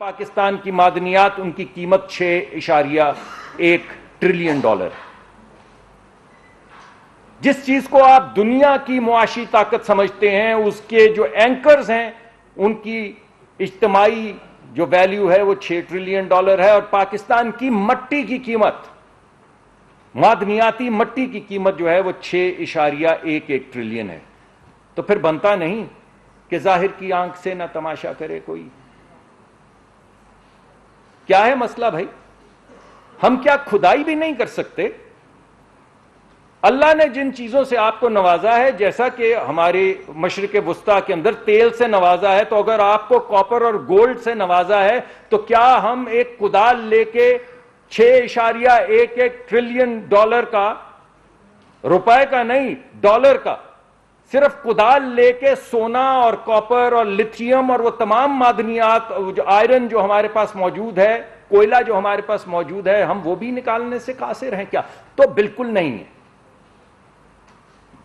پاکستان کی معدنیات، ان کی قیمت 6.1 ٹریلین ڈالر. جس چیز کو آپ دنیا کی معاشی طاقت سمجھتے ہیں، اس کے جو اینکرز ہیں ان کی اجتماعی جو ویلیو ہے وہ 6 ٹریلین ڈالر ہے، اور پاکستان کی مٹی کی قیمت، معدنیاتی مٹی کی قیمت جو ہے وہ 6.11 ٹریلین ہے. تو پھر بنتا نہیں کہ ظاہر کی آنکھ سے نہ تماشا کرے کوئی. کیا ہے مسئلہ بھائی؟ ہم کیا کھدائی بھی نہیں کر سکتے؟ اللہ نے جن چیزوں سے آپ کو نوازا ہے، جیسا کہ ہمارے مشرق وسطیٰ کے اندر تیل سے نوازا ہے، تو اگر آپ کو کاپر اور گولڈ سے نوازا ہے تو کیا ہم ایک کدال لے کے 6.11 ٹریلین ڈالر کا، روپے کا نہیں ڈالر کا، صرف کدال لے کے سونا اور کاپر اور لتھیم اور وہ تمام معدنیات، جو آئرن جو ہمارے پاس موجود ہے، کوئلہ جو ہمارے پاس موجود ہے، ہم وہ بھی نکالنے سے قاصر ہیں کیا؟ تو بالکل نہیں ہے،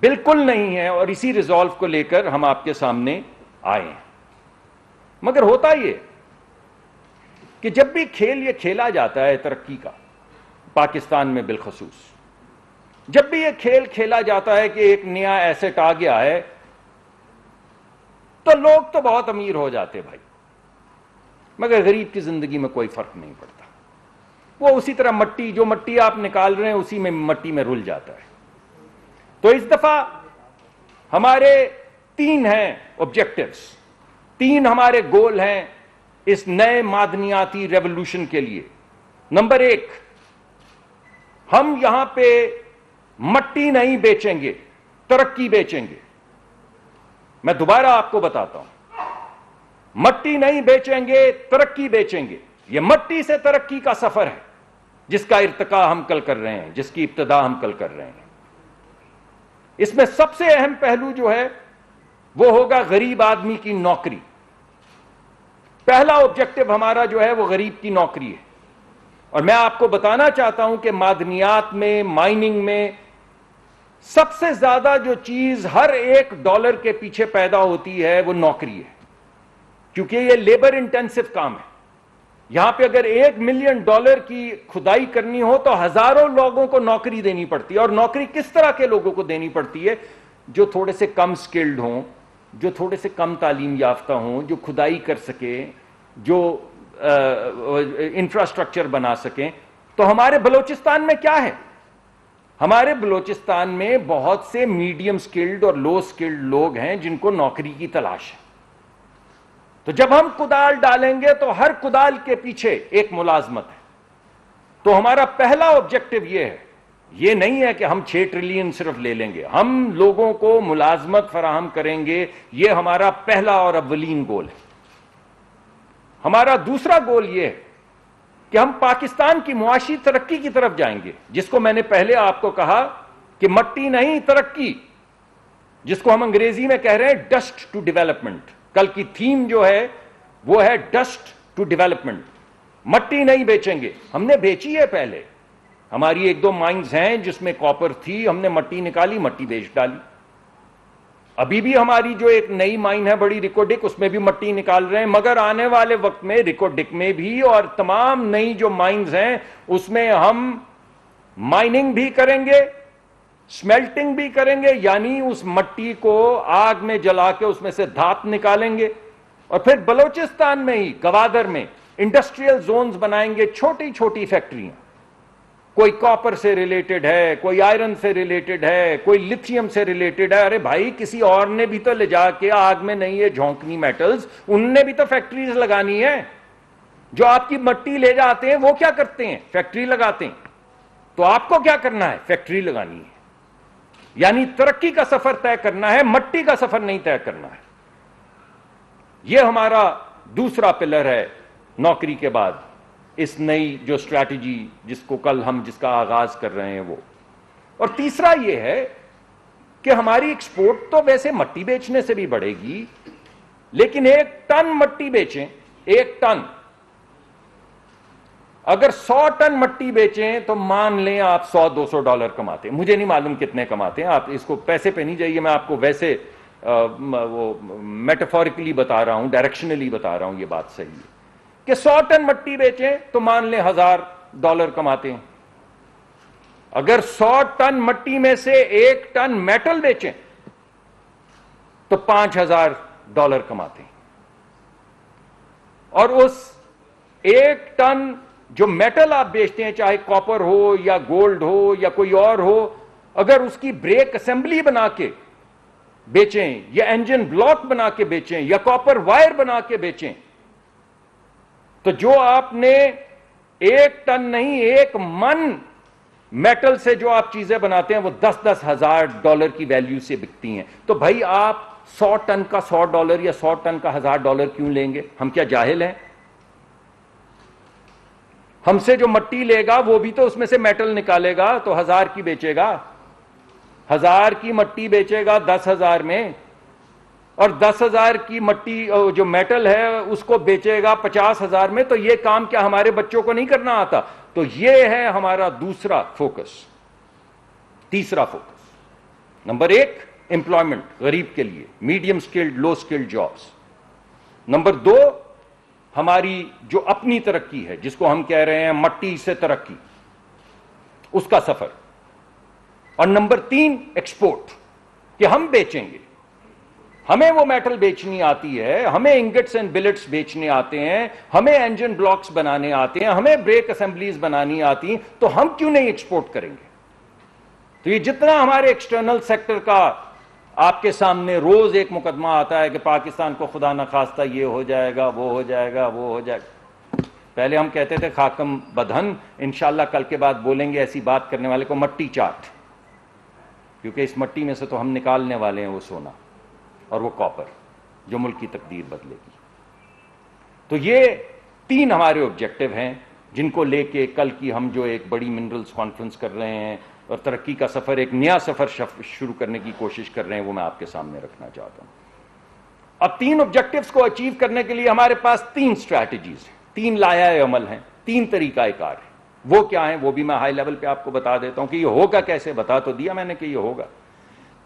بالکل نہیں ہے. اور اسی ریزالو کو لے کر ہم آپ کے سامنے آئے ہیں. مگر ہوتا یہ کہ جب بھی کھیل یہ کھیلا جاتا ہے ترقی کا، پاکستان میں بالخصوص جب بھی یہ کھیل کھیلا جاتا ہے کہ ایک نیا ایسٹ آ گیا ہے، تو لوگ تو بہت امیر ہو جاتے بھائی، مگر غریب کی زندگی میں کوئی فرق نہیں پڑتا. وہ اسی طرح مٹی، جو مٹی آپ نکال رہے ہیں اسی میں مٹی میں رل جاتا ہے. تو اس دفعہ ہمارے 3 ہیں آبجیکٹیوز، 3 ہمارے گول ہیں اس نئے معدنیاتی ریولوشن کے لیے. نمبر 1، ہم یہاں پہ مٹی نہیں بیچیں گے، ترقی بیچیں گے. میں دوبارہ آپ کو بتاتا ہوں، مٹی نہیں بیچیں گے، ترقی بیچیں گے. یہ مٹی سے ترقی کا سفر ہے جس کا ارتقا ہم کل کر رہے ہیں، جس کی ابتدا ہم کل کر رہے ہیں. اس میں سب سے اہم پہلو جو ہے وہ ہوگا غریب آدمی کی نوکری. پہلا آبجیکٹو ہمارا جو ہے وہ غریب کی نوکری ہے. اور میں آپ کو بتانا چاہتا ہوں کہ معدنیات میں، مائننگ میں سب سے زیادہ جو چیز ہر ایک ڈالر کے پیچھے پیدا ہوتی ہے وہ نوکری ہے، کیونکہ یہ لیبر انٹینسو کام ہے. یہاں پہ اگر $1 ملین کی کھدائی کرنی ہو تو ہزاروں لوگوں کو نوکری دینی پڑتی ہے. اور نوکری کس طرح کے لوگوں کو دینی پڑتی ہے؟ جو تھوڑے سے کم سکلڈ ہوں، جو تھوڑے سے کم تعلیم یافتہ ہوں، جو کھدائی کر سکیں، جو انفراسٹرکچر بنا سکیں. تو ہمارے بلوچستان میں کیا ہے؟ ہمارے بلوچستان میں بہت سے میڈیم سکلڈ اور لو سکلڈ لوگ ہیں جن کو نوکری کی تلاش ہے. تو جب ہم کدال ڈالیں گے تو ہر کدال کے پیچھے ایک ملازمت ہے. تو ہمارا پہلا آبجیکٹو یہ ہے، یہ نہیں ہے کہ ہم 6 ٹریلین صرف لے لیں گے، ہم لوگوں کو ملازمت فراہم کریں گے. یہ ہمارا پہلا اور اولین گول ہے. ہمارا دوسرا گول یہ ہے کہ ہم پاکستان کی معاشی ترقی کی طرف جائیں گے، جس کو میں نے پہلے آپ کو کہا کہ مٹی نہیں ترقی، جس کو ہم انگریزی میں کہہ رہے ہیں ڈسٹ ٹو ڈیولپمنٹ. کل کی تھیم جو ہے وہ ہے ڈسٹ ٹو ڈیولپمنٹ. مٹی نہیں بیچیں گے. ہم نے بیچی ہے پہلے، ہماری 1-2 مائنز ہیں جس میں کاپر تھی، ہم نے مٹی نکالی، مٹی بیچ ڈالی. ابھی بھی ہماری جو ایک نئی مائن ہے بڑی ریکوڈک، اس میں بھی مٹی نکال رہے ہیں. مگر آنے والے وقت میں ریکوڈک میں بھی اور تمام نئی جو مائنز ہیں اس میں ہم مائننگ بھی کریں گے، سمیلٹنگ بھی کریں گے، یعنی اس مٹی کو آگ میں جلا کے اس میں سے دھات نکالیں گے. اور پھر بلوچستان میں ہی گوادر میں انڈسٹریل زونز بنائیں گے، چھوٹی چھوٹی فیکٹریاں. کوئی کاپر سے ریلیٹڈ ہے، کوئی آئرن سے ریلیٹڈ ہے، کوئی لتھیم سے ریلیٹڈ ہے. ارے بھائی، کسی اور نے بھی تو لے جا کے آگ میں نہیں ہے جھونکنی میٹلز، انہوں نے بھی تو فیکٹریز لگانی ہے. جو آپ کی مٹی لے جاتے ہیں وہ کیا کرتے ہیں؟ فیکٹری لگاتے ہیں. تو آپ کو کیا کرنا ہے؟ فیکٹری لگانی ہے. یعنی ترقی کا سفر طے کرنا ہے، مٹی کا سفر نہیں طے کرنا ہے. یہ ہمارا دوسرا پلر ہے نوکری کے بعد، اس نئی جو اسٹریٹجی جس کا آغاز کر رہے ہیں وہ. اور تیسرا یہ ہے کہ ہماری ایکسپورٹ تو ویسے مٹی بیچنے سے بھی بڑھے گی، لیکن 1 ٹن مٹی بیچیں، 1 ٹن، اگر 100 ٹن مٹی بیچیں تو مان لیں آپ $100-200 کماتے ہیں. مجھے نہیں معلوم کتنے کماتے ہیں، آپ اس کو پیسے پہ نہیں جائیے، میں آپ کو ویسے وہ میٹافورکلی بتا رہا ہوں، ڈائریکشنلی بتا رہا ہوں. یہ بات صحیح ہے کہ 100 ٹن مٹی بیچیں تو مان لیں $1000 کماتے ہیں. اگر 100 ٹن مٹی میں سے 1 ٹن میٹل بیچیں تو $5000 کماتے ہیں. اور اس 1 ٹن جو میٹل آپ بیچتے ہیں, چاہے کاپر ہو یا گولڈ ہو یا کوئی اور ہو, اگر اس کی بریک اسمبلی بنا کے بیچیں یا انجن بلاک بنا کے بیچیں یا کاپر وائر بنا کے بیچیں, تو جو آپ نے 1 ٹن نہیں 1 من میٹل سے جو آپ چیزیں بناتے ہیں وہ $10,000 کی ویلیو سے بکتی ہیں. تو بھائی آپ 100 ٹن کا $100 یا 100 ٹن کا $1000 کیوں لیں گے؟ ہم کیا جاہل ہیں؟ ہم سے جو مٹی لے گا وہ بھی تو اس میں سے میٹل نکالے گا, تو 1000 کی بیچے گا. 1000 کی مٹی بیچے گا 10,000 میں, اور 10,000 کی مٹی جو میٹل ہے اس کو بیچے گا 50,000 میں. تو یہ کام کیا ہمارے بچوں کو نہیں کرنا آتا؟ تو یہ ہے ہمارا دوسرا فوکس. تیسرا فوکس نمبر 1 امپلائمنٹ غریب کے لیے, میڈیم سکلڈ لو سکلڈ جابس. نمبر 2 ہماری جو اپنی ترقی ہے جس کو ہم کہہ رہے ہیں مٹی سے ترقی, اس کا سفر. اور نمبر 3 ایکسپورٹ, کہ ہم بیچیں گے. ہمیں وہ میٹل بیچنی آتی ہے, ہمیں انگٹس اینڈ بلٹس بیچنے آتے ہیں, ہمیں انجن بلاکس بنانے آتے ہیں, ہمیں بریک اسمبلیز بنانی آتی ہیں, تو ہم کیوں نہیں ایکسپورٹ کریں گے؟ تو یہ جتنا ہمارے ایکسٹرنل سیکٹر کا آپ کے سامنے روز ایک مقدمہ آتا ہے کہ پاکستان کو خدا نخواستہ یہ ہو جائے گا, وہ ہو جائے گا, وہ ہو جائے گا. پہلے ہم کہتے تھے خاکم بدہن, انشاءاللہ کل کے بعد بولیں گے ایسی بات کرنے والے کو مٹی چاٹ, کیونکہ اس مٹی میں سے تو ہم نکالنے والے ہیں وہ سونا اور وہ کاپر جو ملک کی تقدیر بدلے گی. تو یہ 3 ہمارے آبجیکٹو ہیں جن کو لے کے کل کی ہم جو ایک بڑی منرلز کانفرنس کر رہے ہیں اور ترقی کا سفر, ایک نیا سفر شروع کرنے کی کوشش کر رہے ہیں, وہ میں آپ کے سامنے رکھنا چاہتا ہوں. اب 3 آبجیکٹوز کو اچیو کرنے کے لیے ہمارے پاس 3 اسٹریٹجیز ہیں, 3 لائحہ عمل ہیں, 3 طریقہ کار ہیں. وہ کیا ہیں وہ بھی میں ہائی لیول پہ آپ کو بتا دیتا ہوں کہ یہ ہوگا کیسے. بتا تو دیا میں نے کہ یہ ہوگا.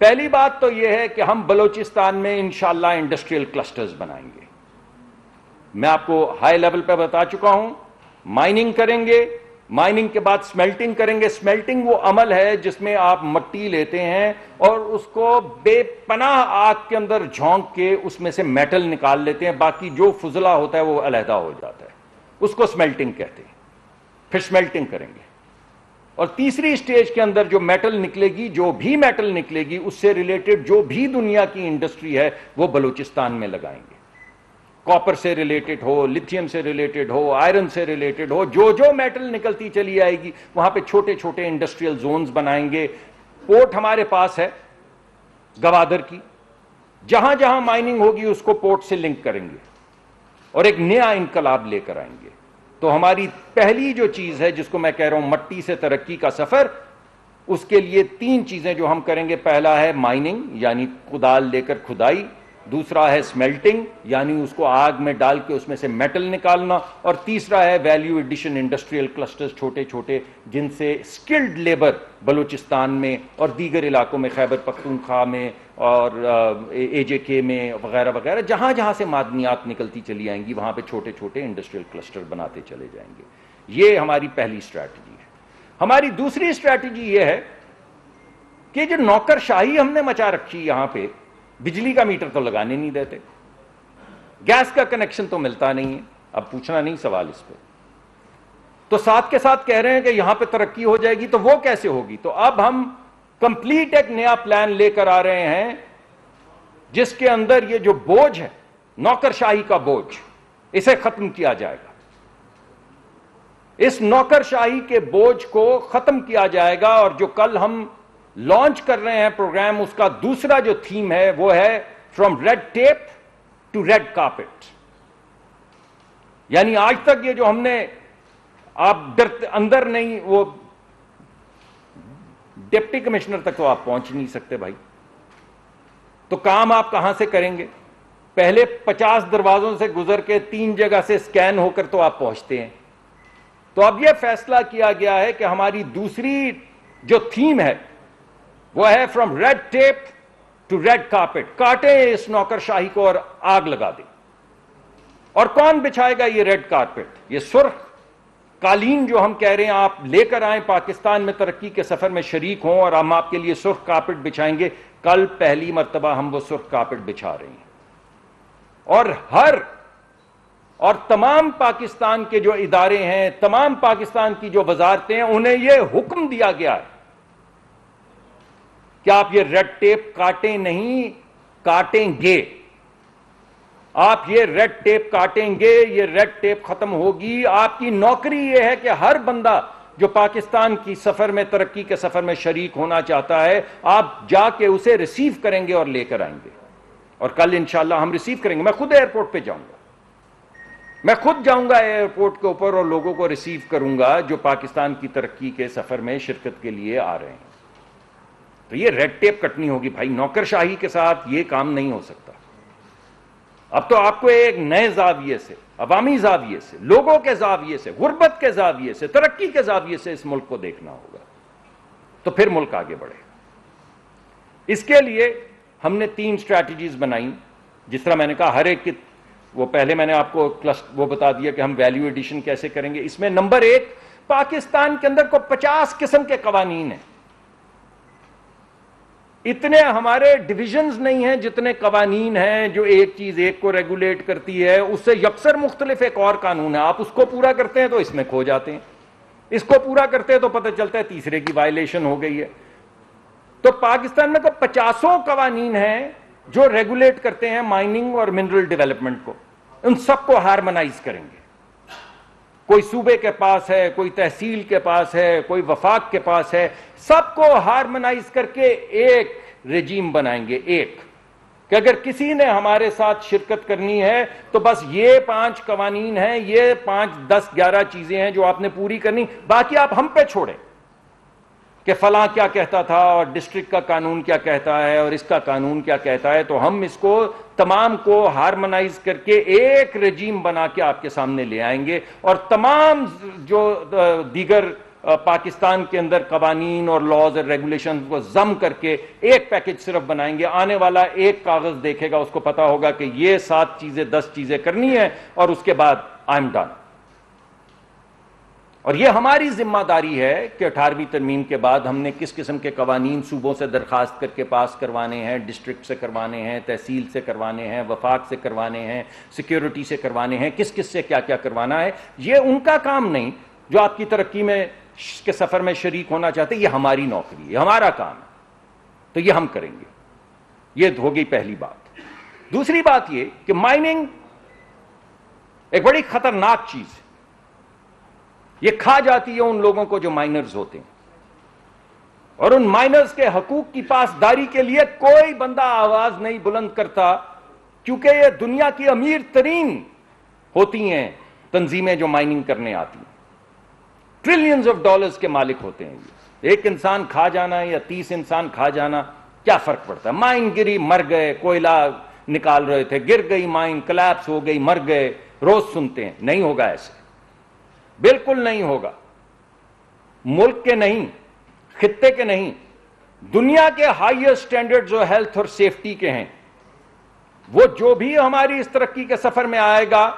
پہلی بات تو یہ ہے کہ ہم بلوچستان میں انشاءاللہ انڈسٹریل کلسٹرز بنائیں گے. میں آپ کو ہائی لیول پہ بتا چکا ہوں, مائننگ کریں گے, مائننگ کے بعد سمیلٹنگ کریں گے. سمیلٹنگ وہ عمل ہے جس میں آپ مٹی لیتے ہیں اور اس کو بے پناہ آگ کے اندر جھونک کے اس میں سے میٹل نکال لیتے ہیں, باقی جو فضلہ ہوتا ہے وہ علیحدہ ہو جاتا ہے. اس کو سمیلٹنگ کہتے ہیں. پھر سمیلٹنگ کریں گے, اور تیسری سٹیج کے اندر جو میٹل نکلے گی, جو بھی میٹل نکلے گی, اس سے ریلیٹڈ جو بھی دنیا کی انڈسٹری ہے وہ بلوچستان میں لگائیں گے. کاپر سے ریلیٹڈ ہو, لتھیم سے ریلیٹڈ ہو, آئرن سے ریلیٹڈ ہو, جو میٹل نکلتی چلی آئے گی وہاں پہ چھوٹے چھوٹے انڈسٹریل زونز بنائیں گے. پورٹ ہمارے پاس ہے گوادر کی, جہاں جہاں مائننگ ہوگی اس کو پورٹ سے لنک کریں گے اور ایک نیا انقلاب لے کر آئیں گے. تو ہماری پہلی جو چیز ہے جس کو میں کہہ رہا ہوں مٹی سے ترقی کا سفر, اس کے لیے 3 چیزیں جو ہم کریں گے. پہلا ہے مائننگ یعنی کدال لے کر کھدائی, دوسرا ہے سمیلٹنگ یعنی اس کو آگ میں ڈال کے اس میں سے میٹل نکالنا, اور تیسرا ہے ویلیو ایڈیشن انڈسٹریل کلسٹرز چھوٹے چھوٹے جن سے سکلڈ لیبر بلوچستان میں اور دیگر علاقوں میں, خیبر پختونخوا میں اور AJK میں وغیرہ وغیرہ, جہاں جہاں سے معدنیات نکلتی چلی آئیں گی وہاں پہ چھوٹے چھوٹے انڈسٹریل کلسٹر بناتے چلے جائیں گے. یہ ہماری پہلی اسٹریٹجی ہے. ہماری دوسری اسٹریٹجی یہ ہے کہ جو نوکر شاہی ہم نے مچا رکھی یہاں پہ, بجلی کا میٹر تو لگانے نہیں دیتے, گیس کا کنیکشن تو ملتا نہیں ہے, اب پوچھنا نہیں سوال اس پہ, تو ساتھ کے ساتھ کہہ رہے ہیں کہ یہاں پہ ترقی ہو جائے گی, تو وہ کیسے ہوگی؟ تو اب ہم کمپلیٹ ایک نیا پلان لے کر آ رہے ہیں جس کے اندر یہ جو بوجھ ہے نوکر شاہی کا بوجھ, اسے ختم کیا جائے گا. اس نوکر شاہی کے بوجھ کو ختم کیا جائے گا, اور جو کل ہم لانچ کر رہے ہیں پروگرام, اس کا دوسرا جو تھیم ہے وہ ہے from red tape to red carpet. یعنی آج تک یہ جو ہم نے, آپ اندر نہیں, وہ ڈپٹی کمشنر تک تو آپ پہنچ نہیں سکتے بھائی, تو کام آپ کہاں سے کریں گے؟ پہلے 50 دروازوں سے گزر کے 3 جگہ سے سکین ہو کر تو آپ پہنچتے ہیں. تو اب یہ فیصلہ کیا گیا ہے کہ ہماری دوسری جو تھیم ہے وہ ہے from red tape to red carpet. کاٹیں اس نوکر شاہی کو اور آگ لگا دیں. اور کون بچھائے گا یہ ریڈ کارپٹ؟ یہ سرخ قالین جو ہم کہہ رہے ہیں آپ لے کر آئیں، پاکستان میں ترقی کے سفر میں شریک ہوں، اور ہم آپ کے لیے سرخ کارپٹ بچھائیں گے. کل پہلی مرتبہ ہم وہ سرخ کارپٹ بچھا رہے ہیں. اور تمام پاکستان کے جو ادارے ہیں، تمام پاکستان کی جو وزارتیں ہیں، انہیں یہ حکم دیا گیا ہے کہ آپ یہ ریڈ ٹیپ کاٹیں نہیں، کاٹیں گے. آپ یہ ریڈ ٹیپ کاٹیں گے، یہ ریڈ ٹیپ ختم ہوگی. آپ کی نوکری یہ ہے کہ ہر بندہ جو پاکستان کی سفر میں، ترقی کے سفر میں شریک ہونا چاہتا ہے، آپ جا کے اسے ریسیو کریں گے اور لے کر آئیں گے. اور کل انشاءاللہ ہم ریسیو کریں گے. میں خود ایئرپورٹ پہ جاؤں گا، میں خود جاؤں گا ایئرپورٹ کے اوپر اور لوگوں کو ریسیو کروں گا جو پاکستان کی ترقی کے سفر میں شرکت کے لیے آ رہے ہیں. تو یہ ریڈ ٹیپ کٹنی ہوگی بھائی. نوکر شاہی کے ساتھ یہ کام نہیں ہو سکتا. اب تو آپ کو ایک نئے زاویے سے، عوامی زاویے سے، لوگوں کے زاویے سے، غربت کے زاویے سے، ترقی کے زاویے سے اس ملک کو دیکھنا ہوگا. تو پھر ملک آگے بڑھے. اس کے لیے ہم نے 3 اسٹریٹجیز بنائیں. جس طرح میں نے کہا ہر ایک کی، وہ پہلے میں نے آپ کو وہ بتا دیا کہ ہم ویلیو ایڈیشن کیسے کریں گے. اس میں نمبر 1، پاکستان کے اندر کو 50 قسم کے قوانین ہیں. اتنے ہمارے ڈویژنز نہیں ہیں جتنے قوانین ہیں جو ایک چیز ایک کو ریگولیٹ کرتی ہے. اس سے یکسر مختلف ایک اور قانون ہے. آپ اس کو پورا کرتے ہیں تو اس میں کھو جاتے ہیں، اس کو پورا کرتے ہیں تو پتہ چلتا ہے تیسرے کی وائلیشن ہو گئی ہے. تو پاکستان میں تو 50 قوانین ہیں جو ریگولیٹ کرتے ہیں مائننگ اور منرل ڈیولپمنٹ کو. ان سب کو ہارمنائز کریں گے. کوئی صوبے کے پاس ہے، کوئی تحصیل کے پاس ہے، کوئی وفاق کے پاس ہے. سب کو ہارمنائز کر کے ایک رجیم بنائیں گے. ایک کہ اگر کسی نے ہمارے ساتھ شرکت کرنی ہے تو بس یہ 5 قوانین ہیں، یہ 5 10 11 چیزیں ہیں جو آپ نے پوری کرنی. باقی آپ ہم پہ چھوڑیں کہ فلاں کیا کہتا تھا اور ڈسٹرکٹ کا قانون کیا کہتا ہے اور اس کا قانون کیا کہتا ہے. تو ہم اس کو تمام کو ہارمنائز کر کے ایک رجیم بنا کے آپ کے سامنے لے آئیں گے. اور تمام جو دیگر پاکستان کے اندر قوانین اور لاز اور ریگولیشن کو ضم کر کے ایک پیکج صرف بنائیں گے. آنے والا ایک کاغذ دیکھے گا، اس کو پتا ہوگا کہ یہ 7 چیزیں 10 چیزیں کرنی ہیں اور اس کے بعد آئی ایم ڈن. اور یہ ہماری ذمہ داری ہے کہ 18ویں ترمیم کے بعد ہم نے کس قسم کے قوانین صوبوں سے درخواست کر کے پاس کروانے ہیں، ڈسٹرکٹ سے کروانے ہیں، تحصیل سے کروانے ہیں، وفاق سے کروانے ہیں، سیکیورٹی سے کروانے ہیں، کس کس سے کیا کیا کروانا ہے. یہ ان کا کام نہیں جو آپ کی ترقی میں کے سفر میں شریک ہونا چاہتے. یہ ہماری نوکری ہے، ہمارا کام ہے. تو یہ ہم کریں گے. یہ ہوگی پہلی بات. دوسری بات یہ کہ مائننگ ایک بڑی خطرناک چیز ہے. یہ کھا جاتی ہے ان لوگوں کو جو مائنرز ہوتے ہیں، اور ان مائنرز کے حقوق کی پاسداری کے لیے کوئی بندہ آواز نہیں بلند کرتا، کیونکہ یہ دنیا کی امیر ترین ہوتی ہیں تنظیمیں جو مائننگ کرنے آتی ہیں. ٹریلینز آف ڈالرز کے مالک ہوتے ہیں. ایک انسان کھا جانا یا 30 انسان کھا جانا کیا فرق پڑتا ہے؟ مائن گری، مر گئے، کوئلہ نکال رہے تھے، گر گئی مائن، کلیپس ہو گئی، مر گئے. روز سنتے ہیں. نہیں ہوگا ایسے، بالکل نہیں ہوگا. ملک کے نہیں، خطے کے نہیں، دنیا کے ہائیسٹ سٹینڈرڈز جو ہیلتھ اور سیفٹی کے ہیں، وہ جو بھی ہماری اس ترقی کے سفر میں آئے گا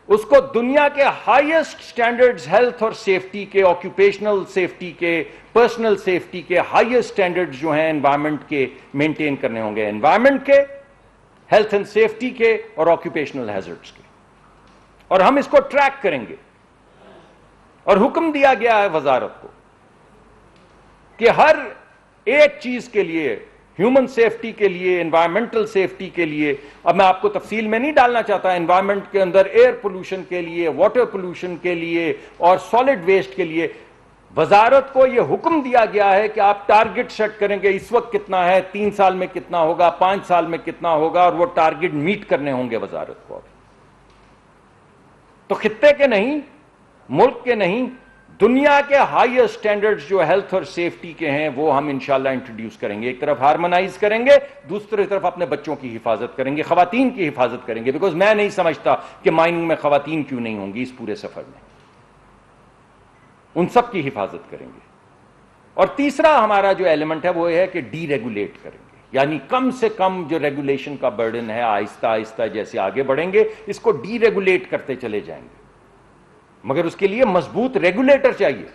اس کو دنیا کے ہائیسٹ سٹینڈرڈز ہیلتھ اور سیفٹی کے، آکیوپیشنل سیفٹی کے، پرسنل سیفٹی کے ہائیسٹ سٹینڈرڈز جو ہیں انوائرمنٹ کے مینٹین کرنے ہوں گے. انوائرمنٹ کے، ہیلتھ اینڈ سیفٹی کے اور آکیوپیشنل ہیزرڈز کے. اور ہم اس کو ٹریک کریں گے. اور حکم دیا گیا ہے وزارت کو کہ ہر ایک چیز کے لیے، ہیومن سیفٹی کے لیے، انوائرمنٹل سیفٹی کے لیے، اب میں آپ کو تفصیل میں نہیں ڈالنا چاہتا، انوائرمنٹ کے اندر ایئر پولوشن کے لیے، واٹر پولوشن کے لیے اور سالڈ ویسٹ کے لیے وزارت کو یہ حکم دیا گیا ہے کہ آپ ٹارگٹ سیٹ کریں گے. اس وقت کتنا ہے، 3 سال میں کتنا ہوگا، 5 سال میں کتنا ہوگا، اور وہ ٹارگٹ میٹ کرنے ہوں گے وزارت کو. تو خطے کے نہیں، ملک کے نہیں، دنیا کے ہائیسٹ سٹینڈرڈز جو ہیلتھ اور سیفٹی کے ہیں وہ ہم انشاءاللہ انٹروڈیوس کریں گے. ایک طرف ہارمنائز کریں گے، دوسری طرف اپنے بچوں کی حفاظت کریں گے، خواتین کی حفاظت کریں گے. بیکاز میں نہیں سمجھتا کہ مائننگ میں خواتین کیوں نہیں ہوں گی اس پورے سفر میں. ان سب کی حفاظت کریں گے. اور تیسرا ہمارا جو ایلیمنٹ ہے وہ یہ ہے کہ ڈی ریگولیٹ کریں گے. یعنی کم سے کم جو ریگولیشن کا برڈن ہے آہستہ آہستہ جیسے آگے بڑھیں گے اس کو ڈی ریگولیٹ کرتے چلے جائیں گے، مگر اس کے لیے مضبوط ریگولیٹر چاہیے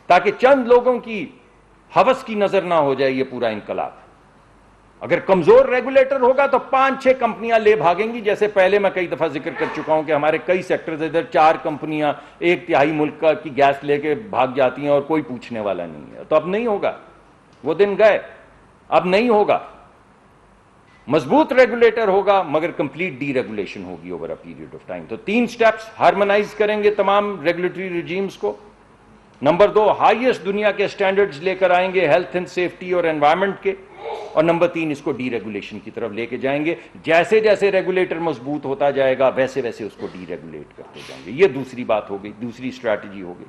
تاکہ چند لوگوں کی ہوس کی نظر نہ ہو جائے یہ پورا انقلاب۔ اگر کمزور ریگولیٹر ہوگا تو 5-6 کمپنیاں لے بھاگیں گی، جیسے پہلے میں کئی دفعہ ذکر کر چکا ہوں کہ ہمارے کئی سیکٹرز ادھر 4 کمپنیاں 1/3 ملک کی گیس لے کے بھاگ جاتی ہیں اور کوئی پوچھنے والا نہیں ہے۔ تو اب نہیں ہوگا، وہ دن گئے، اب نہیں ہوگا۔ مضبوط ریگولیٹر ہوگا مگر کمپلیٹ ڈی ریگولیشن ہوگی over a period of time. تو 3 سٹیپس، ہارمونائز کریں گے تمام ریگولیٹری ریجیمز کو۔ نمبر 2، ہائیسٹ دنیا کے سٹینڈرڈز لے کر آئیں گے ہیلتھ اینڈ سیفٹی اور انوائرمنٹ کے۔ اور نمبر 3، اس کو ڈی ریگولیشن کی طرف لے کے جائیں گے۔ جیسے جیسے ریگولیٹر مضبوط ہوتا جائے گا ویسے ویسے اس کو ڈی ریگولیٹ کرتے جائیں گے۔ یہ دوسری بات ہو گئی، دوسری اسٹریٹجی ہو گئی۔